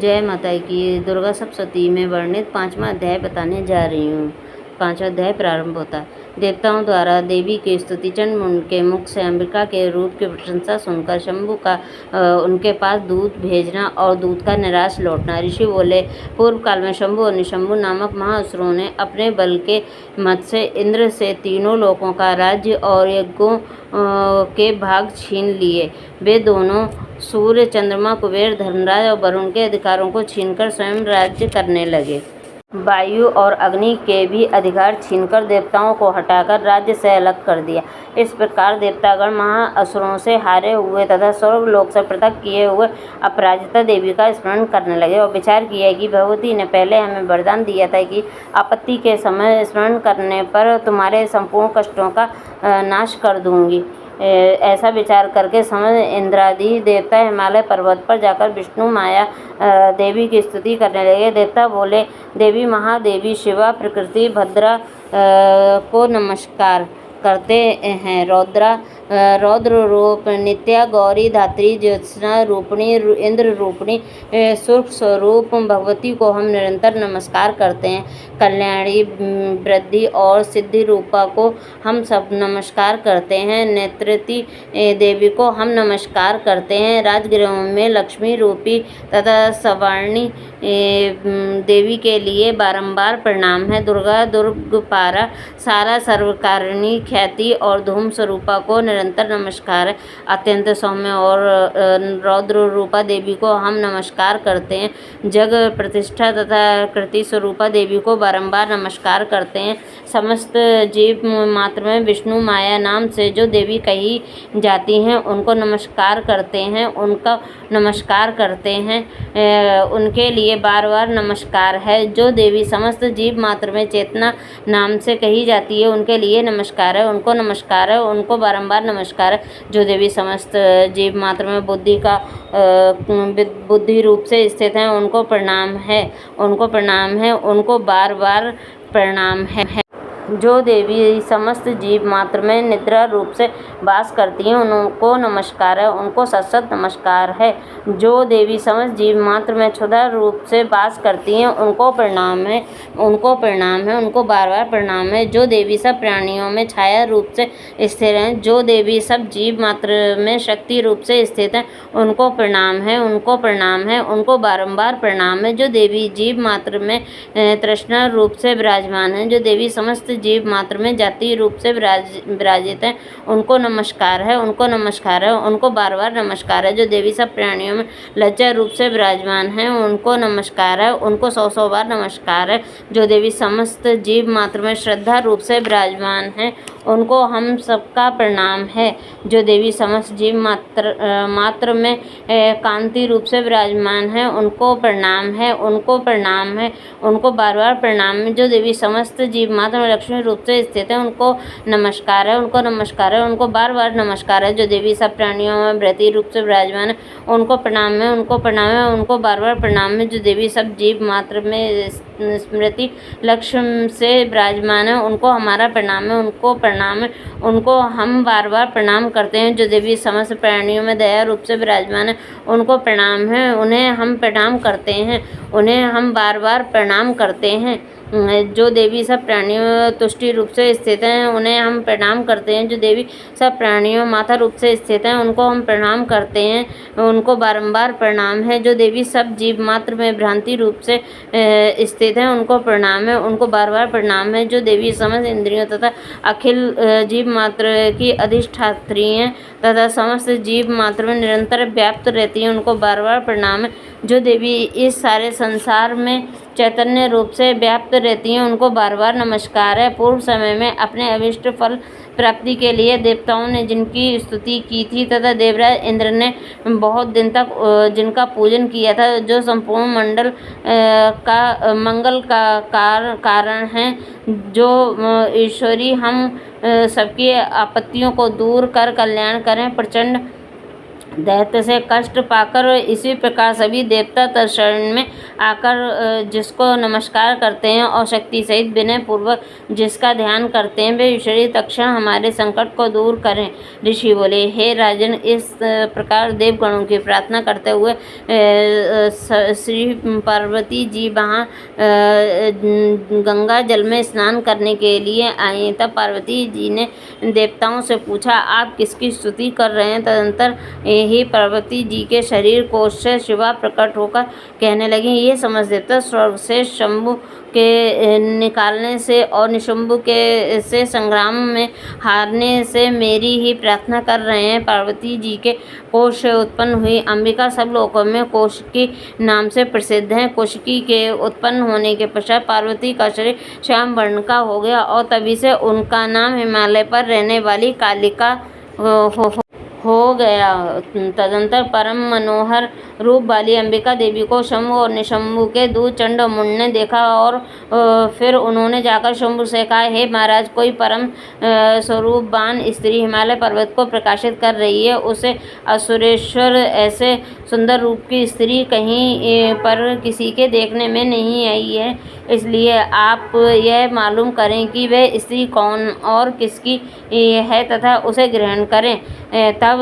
जय माता की। दुर्गा सप्तशती में वर्णित 5वां अध्याय बताने जा रही हूँ। 5वां अध्याय प्रारंभ होता है। देवताओं द्वारा देवी की स्तुति। चंड के मुख से अंबिका के रूप की प्रशंसा सुनकर शंभु का उनके पास दूत भेजना और दूत का निराश लौटना। ऋषि बोले, पूर्व काल में शंभु और निशंभु नामक महाअसुरों ने अपने बल के मत से इंद्र से तीनों लोकों का राज्य और यज्ञों के भाग छीन लिए। वे दोनों सूर्य, चंद्रमा, कुबेर, धर्मराज और वरुण के अधिकारों को छीनकर स्वयं राज्य करने लगे। वायु और अग्नि के भी अधिकार छीनकर देवताओं को हटाकर राज्य से अलग कर दिया। इस प्रकार देवतागण महाअसुरों से हारे हुए तथा स्वर्गलोक से पृथक किए हुए अपराजिता देवी का स्मरण करने लगे और विचार किया कि भगवती ने पहले हमें वरदान दिया था कि आपत्ति के समय स्मरण करने पर तुम्हारे संपूर्ण कष्टों का नाश कर दूंगी। ऐसा विचार करके समझ इंद्रादि देवता हिमालय पर्वत पर जाकर विष्णु माया देवी की स्तुति करने लगे। देवता बोले, देवी महादेवी शिवा प्रकृति भद्रा को नमस्कार करते हैं। रौद्र रूप नित्या गौरी धात्री ज्योत्सना रूपिणी इंद्र रूपिणी सुख स्वरूप भगवती को हम निरंतर नमस्कार करते हैं। कल्याणी वृद्धि और सिद्धि रूपा को हम सब नमस्कार करते हैं। नेत्रवती देवी को हम नमस्कार करते हैं। राजगृहों में लक्ष्मी रूपी तथा सवर्णी देवी के लिए बारंबार प्रणाम है। दुर्गा दुर्गपारा सारा सर्वकारिणी ख्याति और धूम स्वरूपा को निरंतर नमस्कार है। अत्यंत सौम्य और रौद्र रूपा देवी को हम नमस्कार करते हैं। जग प्रतिष्ठा तथा कृति स्वरूपा देवी को बारंबार नमस्कार करते हैं। समस्त जीव मात्र में विष्णु माया नाम से जो देवी कही जाती हैं उनको नमस्कार करते हैं। उनका नमस्कार करते हैं, उनके लिए बार बार नमस्कार है। जो देवी समस्त जीव मात्र में चेतना नाम से कही जाती है उनके लिए नमस्कार है, उनको नमस्कार है, उनको बारंबार नमस्कार है। जो देवी समस्त जीव मात्र में बुद्धि रूप से स्थित हैं उनको प्रणाम है, उनको प्रणाम है, उनको बार बार प्रणाम है। जो देवी समस्त जीव मात्र में निद्रा रूप से वास करती हैं उनको नमस्कार है, उनको सत नमस्कार है। जो देवी समस्त जीव मात्र में क्षुधा रूप से वास करती हैं उनको प्रणाम है, उनको प्रणाम है, उनको बार बार प्रणाम है। जो देवी सब प्राणियों में छाया रूप से स्थिर हैं, जो देवी सब जीव मात्र में शक्ति रूप से स्थित हैं उनको प्रणाम है, उनको प्रणाम है, उनको बारंबार प्रणाम है। जो देवी जीव मात्र में तृष्णा रूप से विराजमान है, जो देवी समस्त जीव मात्र में जाति रूप से विराजित हैं उनको नमस्कार है, उनको नमस्कार है, उनको बार बार नमस्कार है। जो देवी सब प्राणियों में लज्जा रूप से विराजमान हैं उनको नमस्कार है, उनको 100 बार नमस्कार है। जो देवी समस्त जीव मात्र में श्रद्धा रूप से विराजमान हैं उनको हम सबका प्रणाम है। जो देवी समस्त जीव मात्र में कांति रूप से विराजमान है उनको प्रणाम है, उनको प्रणाम है, उनको बार बार प्रणाम है। जो देवी समस्त जीव मात्र में लक्ष्मी रूप से स्थित है उनको नमस्कार है, उनको नमस्कार है, उनको बार बार नमस्कार है। जो देवी सब प्राणियों में वृत्ति रूप से विराजमान है उनको प्रणाम है, उनको प्रणाम है, उनको बार बार प्रणाम है। जो देवी सब जीव मात्र में स्मृति लक्ष्य से विराजमान है उनको हमारा प्रणाम है, उनको प्रणाम है, उनको हम बार बार प्रणाम करते हैं। जो देवी समस्त प्राणियों में दया रूप से विराजमान है उनको प्रणाम है, उन्हें हम प्रणाम करते हैं, उन्हें हम बार बार प्रणाम करते हैं। जो देवी सब प्राणियों तुष्टि रूप से स्थित हैं उन्हें हम प्रणाम करते हैं। जो देवी सब प्राणियों माथा रूप से स्थित हैं उनको हम प्रणाम करते हैं, उनको बारंबार प्रणाम है। जो देवी सब जीव मात्र में भ्रांति रूप से स्थित हैं उनको प्रणाम है, उनको बार बार प्रणाम है। जो देवी समस्त इंद्रियों तथा अखिल जीव मात्र की अधिष्ठात्री हैं तथा समस्त जीव मात्र में निरंतर व्याप्त रहती हैं उनको बार बार प्रणाम है। जो देवी इस सारे संसार में चैतन्य रूप से व्याप्त रहती हैं उनको बार बार नमस्कार है। पूर्व समय में अपने अभिष्ट फल प्राप्ति के लिए देवताओं ने जिनकी स्तुति की थी तथा देवराज इंद्र ने बहुत दिन तक जिनका पूजन किया था, जो संपूर्ण मंडल का मंगल का कारण हैं, जो ईश्वरी हम सबकी आपत्तियों को दूर कर कल्याण करें, प्रचंड दैत्य से कष्ट पाकर इसी प्रकार सभी देवता तत्शरण में आकर जिसको नमस्कार करते हैं और शक्ति सहित विनय पूर्वक जिसका ध्यान करते हैं, वे ईश्वरी तत्क्षण हमारे संकट को दूर करें। ऋषि बोले, हे राजन, इस प्रकार देवगणों की प्रार्थना करते हुए श्री पार्वती जी वहाँ गंगा जल में स्नान करने के लिए आई। तब पार्वती जी ने देवताओं से पूछा, आप किसकी स्तुति कर रहे हैं? तदनंतर ही पार्वती जी के शरीर कोश से शिवा प्रकट होकर कहने लगी, ये समझ देवता स्वर्ग से शंभु के निकालने से और निशंभु के से संग्राम में हारने से मेरी ही प्रार्थना कर रहे हैं। पार्वती जी के कोश से उत्पन्न हुई अंबिका सब लोकों में कौशिकी नाम से प्रसिद्ध है। कौशिकी के उत्पन्न होने के पश्चात पार्वती का शरीर श्याम वर्ण का हो गया और तभी से उनका नाम हिमालय पर रहने वाली कालिका हो गया। तदंतर परम मनोहर रूप वाली अंबिका देवी को शंभु और निशंभु के दूत चंड और मुंड ने देखा और फिर उन्होंने जाकर शंभु से कहा, हे महाराज, कोई परम स्वरूपवान स्त्री हिमालय पर्वत को प्रकाशित कर रही है। उसे असुरेश्वर ऐसे सुंदर रूप की स्त्री कहीं पर किसी के देखने में नहीं आई है, इसलिए आप यह मालूम करें कि वह स्त्री कौन और किसकी है तथा उसे ग्रहण करें। तब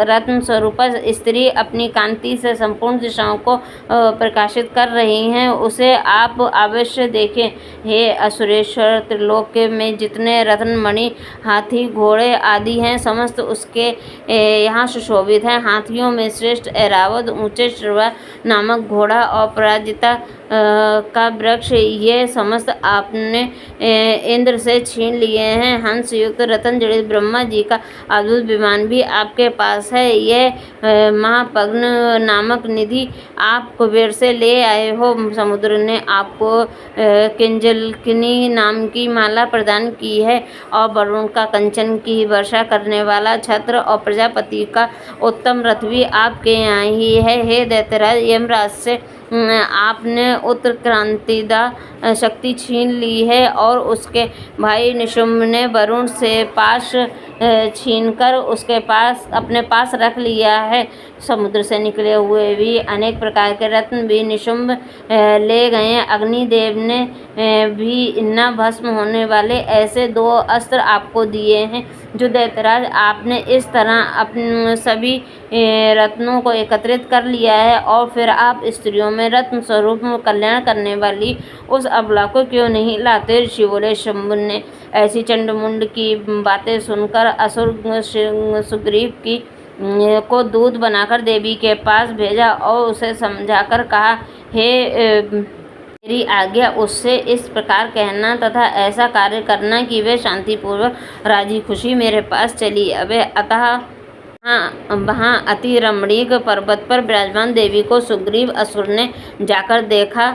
रत्न स्वरूप स्त्री अपनी कांति से संपूर्ण दिशाओं को प्रकाशित कर रही हैं, उसे आप अवश्य देखें। हे असुरेश्वर, त्रिलोक में जितने रत्न मणि हाथी घोड़े आदि हैं, समस्त उसके यहाँ सुशोभित हैं। हाथियों में श्रेष्ठ ऐरावत, ऊंचे श्रवा नामक घोड़ा और पराजिता का वृक्ष, ये समस्त आपने इंद्र से छीन लिए हैं। हंस युक्त रतन जड़ित ब्रह्मा जी का अद्भुत विमान भी आपके पास है। यह महापग्न नामक निधि आप कुबेर से ले आए हो। समुद्र ने आपको किंजलकिनी नाम की माला प्रदान की है और वरुण का कंचन की वर्षा करने वाला छत्र और प्रजापति का उत्तम रथ भी आपके यहाँ ही है। हे दैत्यराज, यमराज से आपने उत्क्रांतिदा शक्ति छीन ली है और उसके भाई निशुम्भ ने वरुण से पाश छीनकर उसके पास अपने पास रख लिया है। समुद्र से निकले हुए भी अनेक प्रकार के रत्न भी निशुम्भ ले गए। अग्निदेव ने भी न भस्म होने वाले ऐसे 2 अस्त्र आपको दिए हैं। जो दैत्यराज, आपने इस तरह अपने सभी रत्नों को एकत्रित कर लिया है और फिर आप स्त्रियों में रत्न स्वरूप कल्याण करने वाली उस अबला को क्यों नहीं लाते? ऋषि बोले, शंभु ने ऐसी चंडमुंड की बातें सुनकर असुर सुग्रीव की को दूत बनाकर देवी के पास भेजा और उसे समझाकर कहा, हे मेरी आज्ञा, उससे इस प्रकार कहना तथा ऐसा कार्य करना कि वे शांतिपूर्वक राजी खुशी मेरे पास चली आवे। अतः वहाँ अति रमणीक पर्वत पर विराजमान देवी को सुग्रीव असुर ने जाकर देखा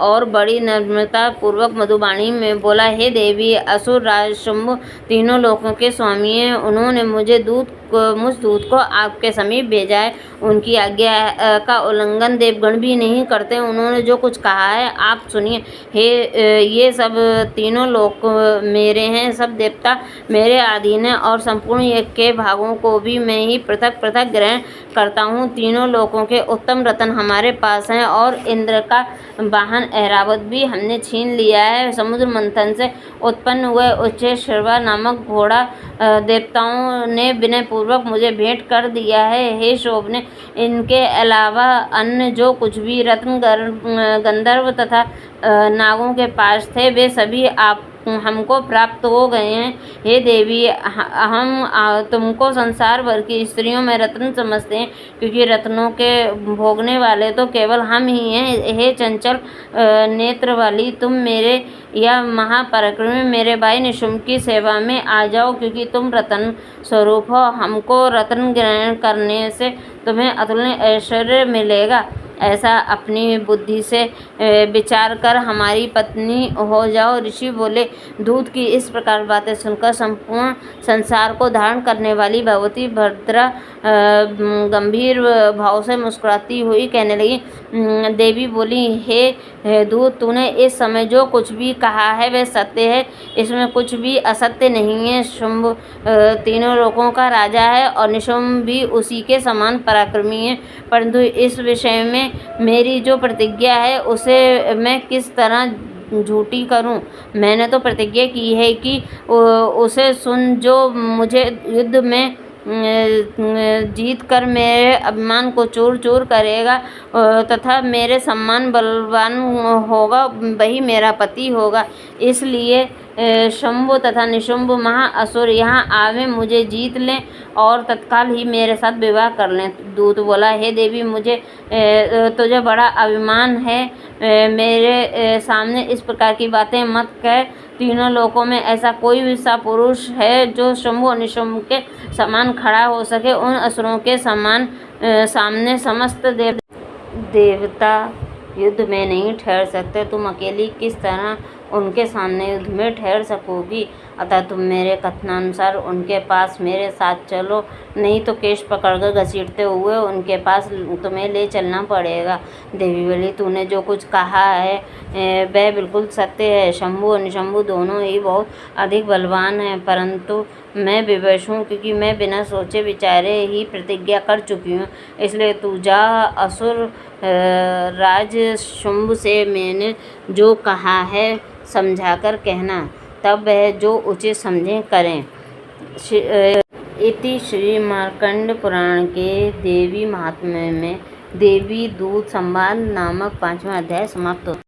और बड़ी नम्रता पूर्वक मधुबाणी में बोला, हे देवी, असुर राज शंभु तीनों लोकों के स्वामी हैं। उन्होंने मुझ दूत को आपके समीप भेजा है। उनकी आज्ञा का उल्लंघन देवगण भी नहीं करते। उन्होंने जो कुछ कहा है आप सुनिए। हे ये सब तीनों लोक मेरे हैं, सब देवता मेरे अधीन हैं और संपूर्ण यज्ञ के भागों को भी मैं ही पृथक पृथक ग्रहण करता हूँ। तीनों लोकों के उत्तम रत्न हमारे पास हैं और इंद्र का वाहन ऐरावत भी हमने छीन लिया है। समुद्र मंथन से उत्पन्न हुए उच्च श्रवा नामक घोड़ा देवताओं ने विनय पूर्वक मुझे भेंट कर दिया है। हे शोभने, इनके अलावा अन्य जो कुछ भी रत्न गंधर्व तथा नागों के पास थे, वे सभी आप हमको प्राप्त हो गए हैं। हे देवी, हम तुमको संसार भर की स्त्रियों में रत्न समझते हैं, क्योंकि रत्नों के भोगने वाले तो केवल हम ही हैं। हे चंचल नेत्र वाली, तुम मेरे या महापराक्रमी मेरे भाई निशुम्भ की सेवा में आ जाओ, क्योंकि तुम रत्न स्वरूप हो। हमको रत्न ग्रहण करने से तुम्हें अतुलनीय ऐश्वर्य मिलेगा। ऐसा अपनी बुद्धि से विचार कर हमारी पत्नी हो जाओ। ऋषि बोले, दूत की इस प्रकार बातें सुनकर संपूर्ण संसार को धारण करने वाली भगवती भद्रा गंभीर भाव से मुस्कुराती हुई कहने लगी। देवी बोली, हे दूत, तूने इस समय जो कुछ भी कहा है वह सत्य है, इसमें कुछ भी असत्य नहीं है। शुंभ तीनों लोकों का राजा है और निशुंभ भी उसी के समान पराक्रमी है, परंतु इस विषय में मेरी जो प्रतिज्ञा है उसे मैं किस तरह झूठी करूं। मैंने तो प्रतिज्ञा की है कि उसे सुन जो मुझे युद्ध में जीत कर मेरे अभिमान को चूर चूर करेगा तथा मेरे सम्मान बलवान होगा, वही मेरा पति होगा। इसलिए शंभु तथा निशुंभ महाअसुर यहाँ आवे, मुझे जीत लें और तत्काल ही मेरे साथ विवाह कर लें। दूत बोला, हे देवी, मुझे तुझे बड़ा अभिमान है, मेरे सामने इस प्रकार की बातें मत कह। तीनों लोकों में ऐसा कोई भी सा पुरुष है जो शंभु और निशुंभ के समान खड़ा हो सके। उन असुरों के समान सामने समस्त देवता युद्ध में नहीं ठहर सकते। तुम अकेली किस तरह उनके सामने युद्ध में ठहर सकोगी? अतः तुम मेरे कथनानुसार उनके पास मेरे साथ चलो, नहीं तो केश पकड़कर घसीटते हुए उनके पास तुम्हें ले चलना पड़ेगा। देवी बोली, तूने जो कुछ कहा है वह बिल्कुल सत्य है। शंभु और निशंभु दोनों ही बहुत अधिक बलवान हैं, परंतु मैं विवश हूँ, क्योंकि मैं बिना सोचे विचारे ही प्रतिज्ञा कर चुकी हूँ। इसलिए तू जा, असुर राज शुंभ से मैंने जो कहा है समझाकर कहना, तब वह जो उचित समझें करें। इति श्री मार्कंड पुराण के देवी महात्म्य में देवी दूत संवाद नामक 5वां अध्याय समाप्त होता है।